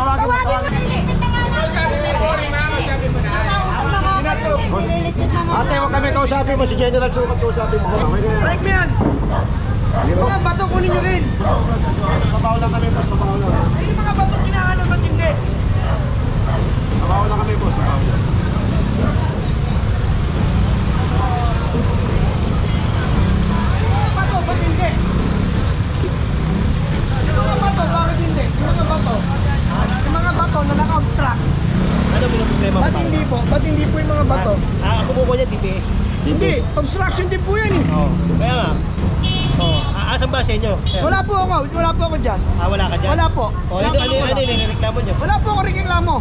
Tawagin mo na. Ate, huwag kami kausapin mo. Si General Sukat kausapin mo. Break mo yan! Mga bato kunin nyo rin! Mabaho lang kami, boss. Mabaho lang. Ay, mga bato kinakanan ba't hindi? Mabaho lang kami, boss. Mabaho lang. Bato, ba't hindi? Yung mga bato, bakit hindi? Yung mga bato. Yung mga bato na naka-obstruct. Ano problema mo? Ba't hindi po? Ba't hindi po yung mga bato? Ako po niya, DPS. Hindi, obstruction din po yan eh. Oo. Kaya nga. Oo. Asan ba sa inyo? Wala po ako dyan. Wala ka dyan? Wala po. Ano yung reklamo niyo? Wala po ako rin reklamo.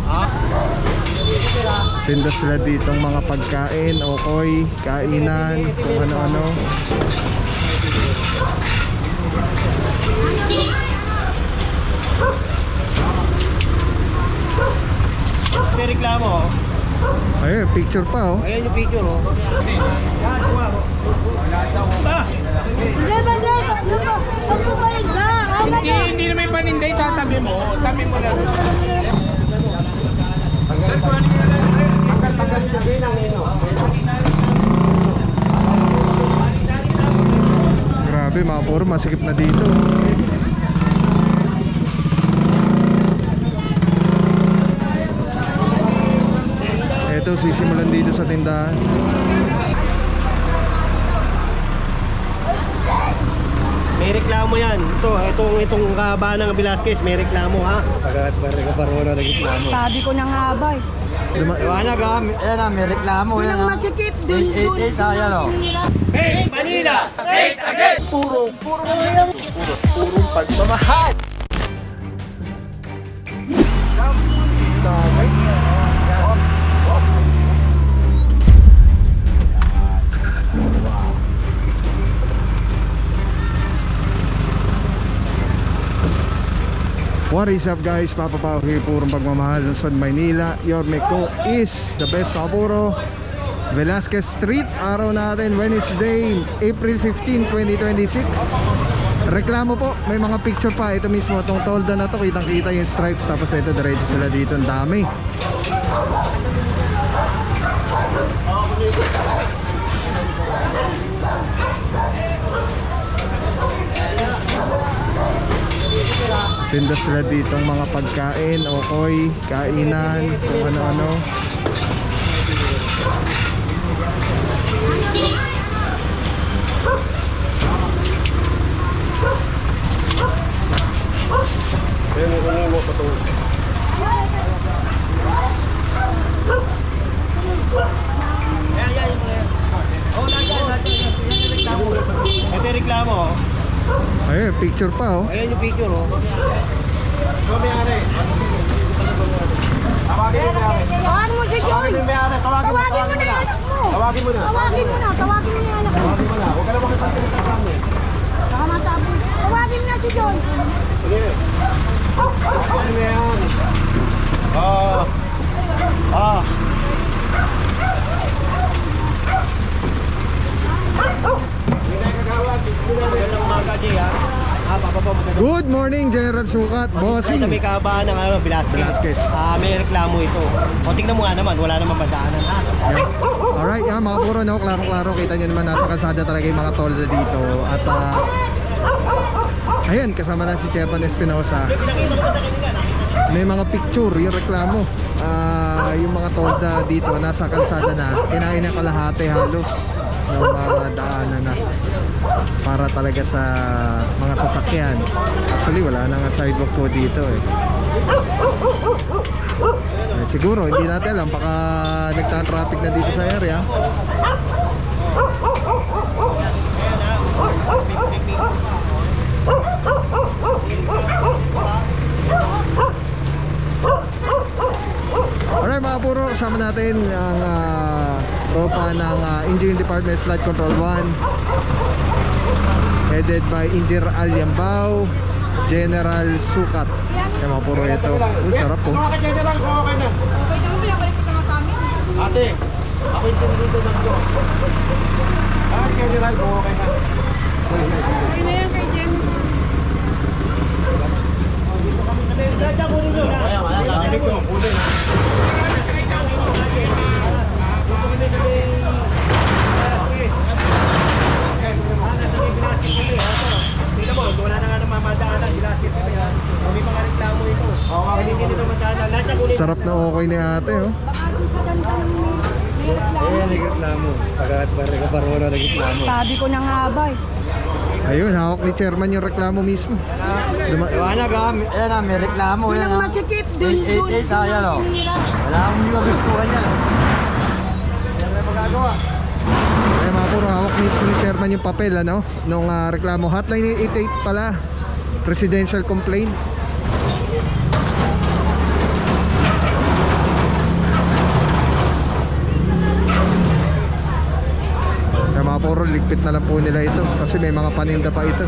Tinda sila ditong mga pagkain, okoy, kainan, kung ano-ano. May reklamo. Ayun, picture pa oh. Ayan yung picture. Yan, kuha mo. Hindi naman yung paninday, tatabi mo. Tabi mo lang. Tanggal sila kayo ng ino. Grabe, mga puro masikip na dito. Ito, sisimulan dito sa tindahan. May reklamo yan. Itong kahabaan ng Velasquez, may reklamo ha. Sabi ko na nga ba eh. Iwanag ha, yan ha, may reklamo. Doon ang masikip, doon Hey, Manila! Straight again! Purong pagmamahal. What is up guys, Papa Pao here, Purong Pagmamahal, Luzon, Maynila. Your Meko is the best, mga puro. Velasquez Street, araw natin Wednesday, April 15, 2026. Reklamo po, may mga picture pa. Ito mismo, itong tolda na to, kitang kita yung stripes. Tapos ito, diretso sila dito, ang dami. Tinda sila dito ang mga pagkain, okoy, kainan, kung ano-ano. Ito yung reklamo. Ayun, picture pa oh. Ayan yung picture. Tawagin mo na. Tawagin mo si Joy. Tawagin mo na yung anak mo. Tawagin mo na. Tawagin mo na yung anak mo. Tawagin mo na. Huwag ka na makipagsalita sa amin. Baka matapos. Tawagin mo na si Joy. Sige. Tawagin mo yan. Magandang umaga, Jay ha. Good morning, General Sukat, bossing. Sa may kahabaan ng Velasquez. May reklamo ito. O tingnan mo nga naman, wala naman madaanan ha. Alright, mga puro, no, klaro-klaro. Kita nyo naman, nasa kalsada talaga yung mga tolda dito. At ayan, kasama na si Chepan Espinosa. May mga picture, yung reklamo. Yung mga tolda dito, nasa kalsada na. Kinain ng kalahati halos ng mga daanan na para talaga sa mga sasakyan. Actually, wala na nga sidewalk po dito eh. Siguro, hindi natin alam, baka nagta-traffic na dito sa area. Alright mga puro, kasama natin ang tropa ng Engineering Department Flight Control 1, headed by Engineer Alyambao, General Sukat. Kaya mga puro ito. Sarap po. Kung General, kung okay na. Okay naman, pinabalik ko na sa amin. Ate, ako yung dito na ko. General, kung okay na. Okay na yan kay Jen. Diyan kunin nyo na. Sarap na okay ni ate, oh. Baka dun sa gandang may reklamo. nagreklamo. Pagkat barona nagreklamo. Sabi ko na nga ba eh. Ayun, hawak ni chairman yung reklamo mismo. Iwanag ha, ayan ha, may reklamo. Doon ang masikip, dun. Ayan o. Wala akong hindi magustuhan yan. Ayan may magagawa. Ay mga puro, hawak mismo ni chairman yung papel, ano, nung reklamo. Hotline 888 pala, presidential complaint. Kaya mga puro, ligpit na lang po nila ito kasi may mga paninda pa ito.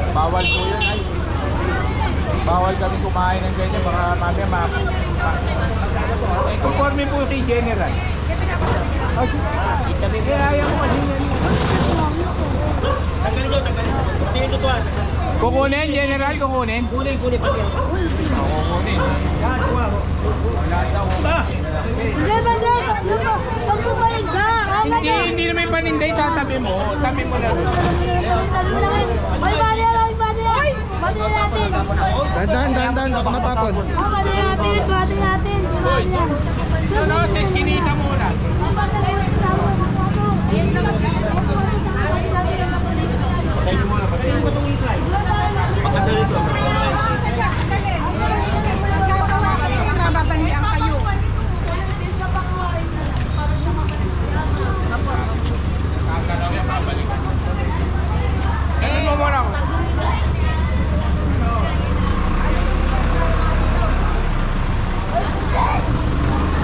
Bawal po yun ay. Bawal kami kumain ng ganyan, baka mamaya conforme po kay General. Itabi kaya ayaw mo kasi yan. Tanggalin nyo. Hindi yung tutuan. Kukunin, General, kukunin. Kunin pati. Kukunin. Yan, kuha mo. Wala daw. Hindi ba, pag bumalik ka, Hindi naman yung paninday, tatabi mo. Tabi mo na. Ay, bali natin. Dahan, baka matapon. Bali natin. Ano, sa eskinita muna. Patayin mo muna, patayin mo. Maganda rito. Mababanlian kayo. Kakalaw yan, babalik. Ano mo muna ako?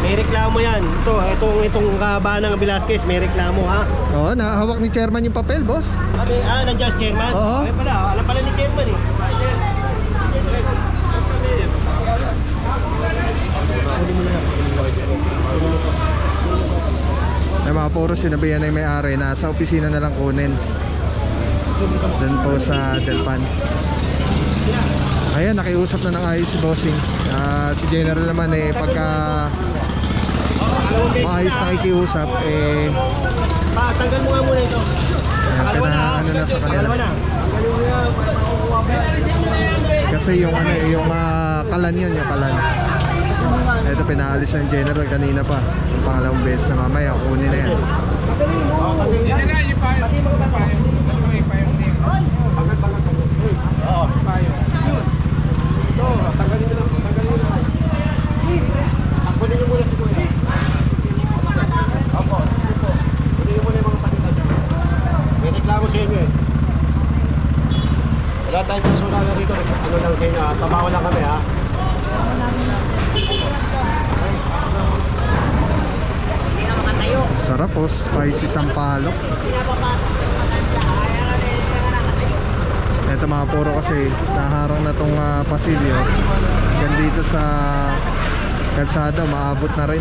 May reklamo yan. Itong kahabaan ng Velasquez, may reklamo ha. Oo, nahawak ni chairman yung papel, boss. Nandiyan si chairman. Oo. Ay pala, alam pala ni chairman eh. Ay mga puro, sinabihan na yung may-ari, nasa opisina na lang kunin. Doon po sa Delpan. Ayan, nakiusap na ng ayos si bossing. Si General naman pagka maayos na ikiusap, Tanggal mo nga muna ito. ano na sa kanila. Kasi yung kalan yun, yung kalan. Ito pinaalis ng General kanina pa. Yung pangalawang beses na mamaya, kunin na yan. General, yung payo. May payo din. Oo. Payo. Ito, tanggalin nyo lang. Kunin nyo muna si Kuya. Opo, sige po. Kunin nyo muna yung mga panitas. May reklamo sa inyo eh. Wala tayong personal na rito. Ano lang sa inyo ha. Tabaho lang kami ha. Sarap po, spicy sampalok. Ito mga puro kasi naharang na tong pasilyo. Hanggang dito sa kalsada, maabot na rin.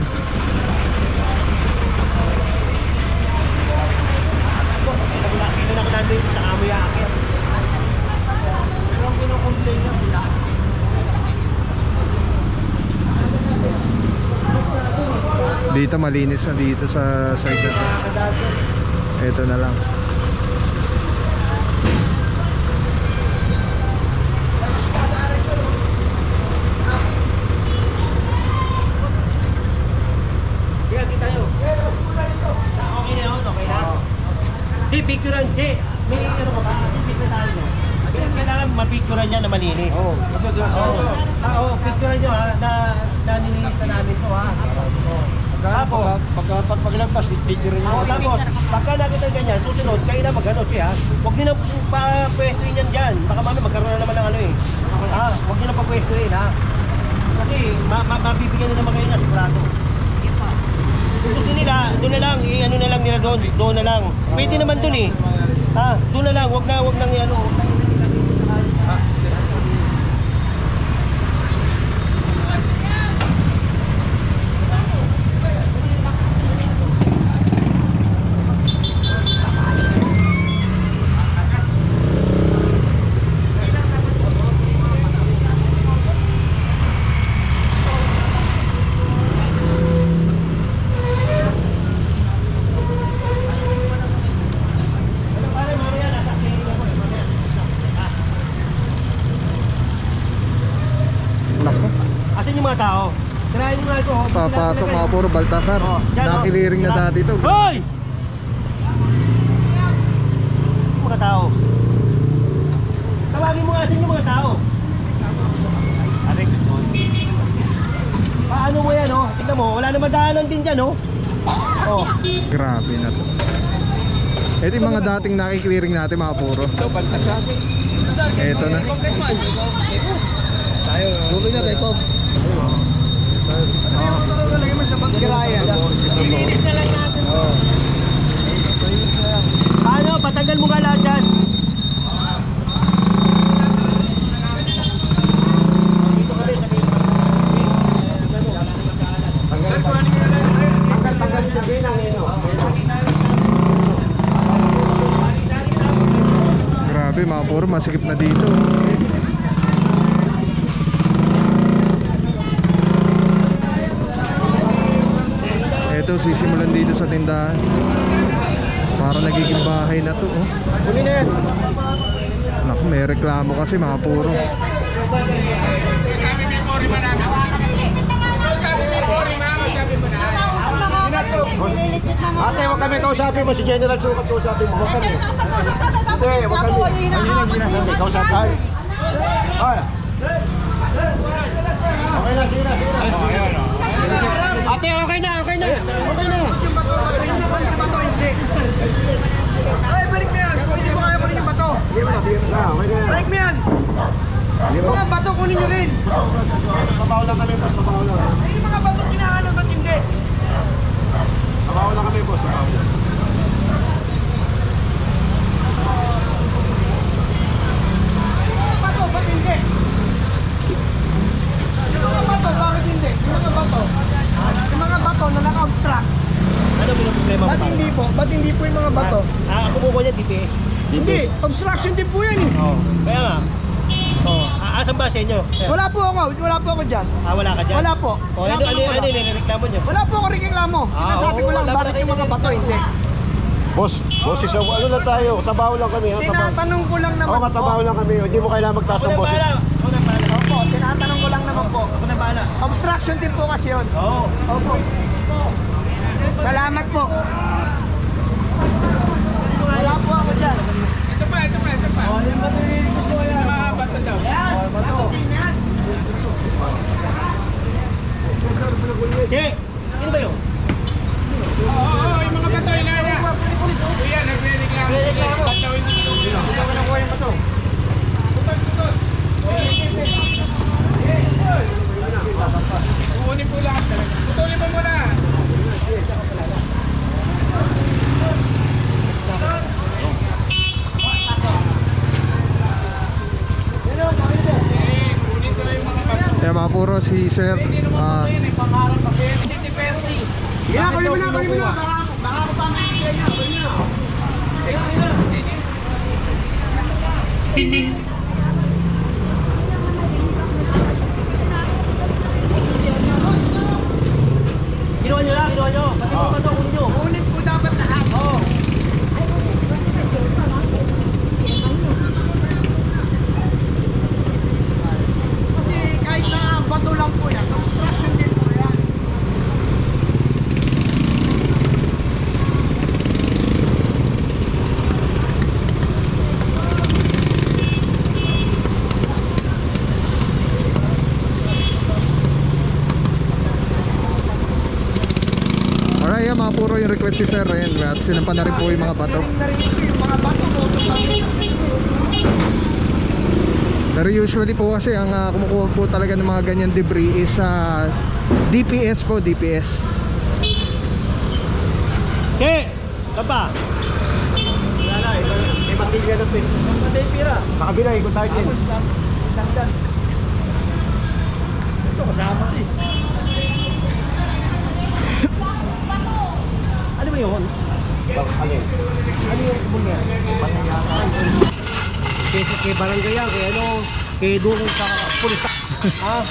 Ito na ko natin sa amoy akin. Pero ang kinukomplain niya, Velasquez. Dito malinis na dito sa side na to. Ito na lang. Kaya kita tayo. Okay na yun, okay na? Di, picturean. Di, may ano ka ba? Di, picture tayo mo. Kailangan mapicturean niya na malinis. Oo. Picturean nyo ha, na nililinis na namin to ha. Tapos, Paglagpas, picture nyo. tapos, pagka nakita ganyan, susunod, kayo na mag-ano siya. Huwag nyo na pa-pwestuin yan dyan. Baka mami magkaroon na naman ng ano eh. Huwag nyo na pa-pwestuin ha. Kasi, mabibigyan na naman kayo na sigurado. Kung gusto nila, doon na lang, ano na lang nila doon na lang. Pwede naman doon eh. Doon na lang, huwag nang ano. yung mga tao. Tirahin yung mga ito. oh. Papasok mga puro Baltasar. Oh, yan, oh. Nakiliring na dati to. Hoy! Mga tao. Tawagin mo nga sa inyo mga tao. Paano mo yan, oh? Tingnan mo, wala naman daanan din dyan, oh. Oh. Grabe na to. Ito yung mga dating nakikiliring natin mga puro. Ito, Baltasar. Ito na. Tuloy na kay Kob. Paano? Patanggal mo nga lahat dyan. Dito kami, sabi. Tanggal sila binang ino. Grabe mga puro, masikip na dito. Ito, sisimulan dito sa tindahan. Para nagiging bahay na to, oh. Kunin na yan. Naku, may reklamo kasi mga puro. Sabi ni Cory Manalo. Sabi ni Cory Manalo, sabi mo na. Ate, huwag kami kausapin mo. Si General Sukat kausapin mo. Huwag kami. Hindi, huwag kami. Hindi, kausapin. Ay. Okay na, sige na, sige na. Oh, ayan, oh. Ate, okay na, okay na. Okay na. Ay, balik mo yan! Hindi mo kaya kunin yung bato! Balik mo yan! Yung mga bato kunin nyo rin! Mabaho lang kami, boss. Mabaho lang. Ay, yung mga bato kinaano, ba't hindi? Mabaho lang kami, boss. Mabaho lang. Yung mga bato, ba't hindi? Yung mga bato, bakit hindi? Yung mga bato. Yung mga bato na naka-obstruct. Ano yung problema mo? Ba't hindi po? Ba't hindi po yung mga bato? Ako po niya, DPS. Hindi, obstruction din po yan eh. Oo. Kaya nga. Oo. Asan ba sa inyo? Wala po ako dyan. Wala ka dyan? Wala po. O, ano nireklamo niyo? Wala po ako reklamo. Sinasabi ko lang, wala bakit yung mga bato hindi? Boss, boses ako. Ano lang tayo? Tabaho lang kami. Tinatanong ko lang naman Oo, tabaho lang kami. Hindi mo kailangan magtaas ng boses. Opo, tinatanong ko lang naman po. Ako na bahala. Obstruction din po kasi yun. Oo. Opo. Salamat po. Wala po ako dyan. Ito pa. Yung bato yung gusto ko yan. Mga bato daw. Yan, bato. Che, sino ba yun? Oo, yung mga bato, ilan na. Kuya, nagre-reklamo sila. Batawin nito. Hindi ko nakuha yung bato. Kukunin po lahat talaga. Putulin mo muna. Kunin ko lang yung mga bato. Kaya mga puro si Sir. Yan, yung pangarap kasi. Hindi Percy. Kunin mo na. Baka ako pa may idea niya. Kunin mo na. Ginawa nyo lang, ginawa nyo. Pati mo ba ito, kunin nyo. Kunin po dapat lahat. Oo. Kasi kahit na bato lang po yan, obstruction din po yan. Alright, yan mga puro yung request ni Sir. Ayan, at sinampan na rin po yung mga bato. Narinig ko yung mga bato po. Pero usually po kasi ang kumukuha po talaga ng mga ganyan debris is DPS po, DPS. Che, kapa. Wala na, may matilya na ito eh. Matay pira. Sa kabila, ikot tayo din. Ito, kasama ito eh. Ano ba yun? Alin? Ano yung kubong yan? Kay barangay yan, kay ano, kay doon sa pulis. Ha?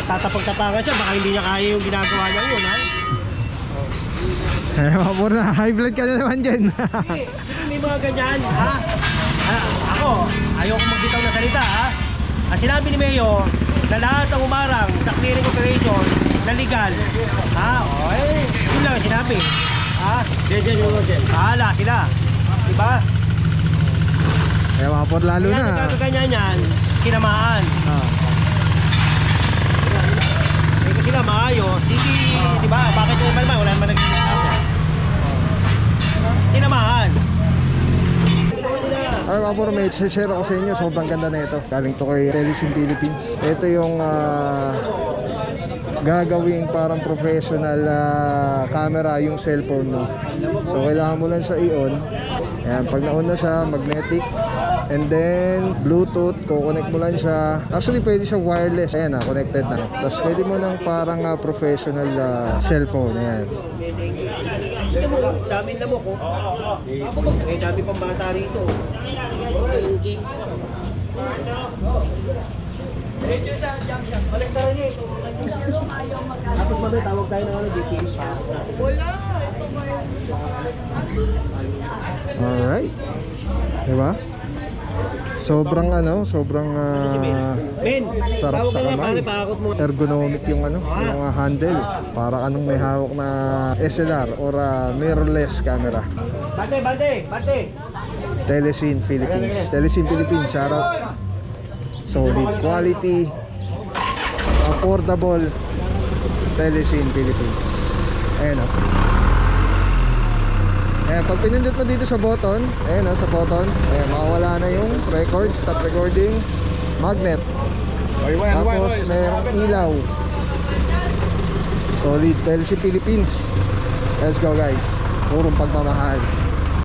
Tatapag-tapangan siya, baka hindi niya kaya yung ginagawa niya yun, ha? Eh mga puro na, high blood ka na naman dyan. May mga ganyan, ha? Ako, ayoko magbitaw na salita, ha? Ang sinabi ni Mayo, na lahat ng umarang sa clearing operation na legal. Ha? O yun lang ang sinabi. Ha? Bahala sila. Diba? Kaya mapot lalo Kaya na. nagkakaganyan yan, tinamaan. Ah. Eh kung sila maayos, hindi, diba? Bakit yung iba naman? Wala naman nagkakasabi. Tinamaan. Alright mga puro, may share ako sa inyo. Sobrang ganda na ito. Galing to kay Telesim Philippines. Ito yung gagawing parang professional camera yung cellphone mo. So kailangan mo lang siya i-on. Ayan, pag na-on na siya, magnetic. And then Bluetooth, kukonect mo lang siya. Actually pwede siya wireless. Ayan na, connected na. Tapos pwede mo ng parang professional cellphone. Ayan. Dami na mo ko. Eh, dami pang bata rito. Tapos mamaya tawag tayo ng ano, DTS pa. Alright. Diba? Sobrang Men, sarap tawag sa ka nga, kamay. pare, pakakot mo. Ergonomic yung yung handle. Para anong may hawak na SLR or mirrorless camera. Bate! Telesim Philippines. Telesim Philippines, shoutout. Solid quality, affordable. Telesim Philippines. Ayan o. Ayan, pag pinindot mo dito sa button, ayan o, sa button, ayan, makawala na yung record, stop recording, magnet. Tapos mayroong ilaw. Solid. Telesim Philippines. Let's go guys. Purong pagmamahal.